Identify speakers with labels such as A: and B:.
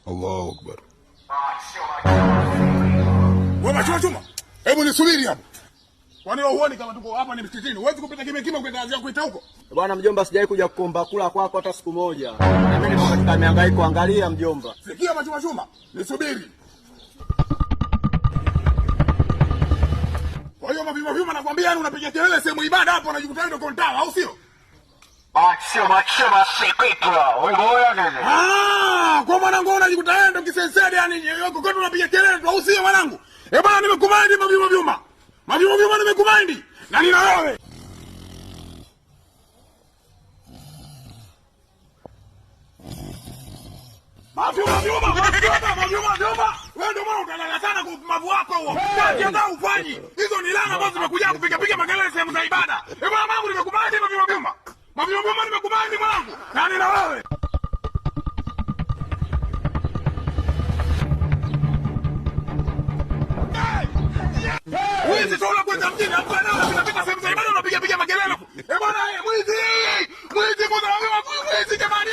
A: Allahu Akbar. Wewe chuma. Hebu nisubiri hapo. Kwani wewe huoni kama tuko hapa ni msikitini? Huwezi kupita kimya kimya kwenda kazi yako kuita huko?
B: Bwana mjomba, sijawahi kuja kuomba kula kwako hata siku moja. Na mimi niko katika mihangaiko, angalia mjomba.
A: Sikia chuma. Nisubiri. Kwa hiyo mapima nakwambia, yani unapiga kelele sehemu ibada hapo, unajikuta ndio kontawa, au sio?
C: Sio sekretwa. Wewe nani?
A: Kwa mwanangu unajikuta wewe ndio kisensede, yani yoko kwetu unapiga kelele tu, au sio mwanangu? Bwana nimekumind mapima. Mapima nimekumind. Na nina wewe. Mapima. Wewe ndio maana utalala sana kwa upumavu wako huo. Ndio ufanyi. Hizo ni lana ambazo zimekuja kupiga makelele sehemu za ibada. Bwana mwanangu nimekumind mapima. Mapima nimekumind mwanangu. Na nina wewe. Mwizi tu unakwenda mjini hapo na unapita sehemu za ibada unapiga makelele. Bwana mwizi! Mwizi kwa sababu mwizi jamani.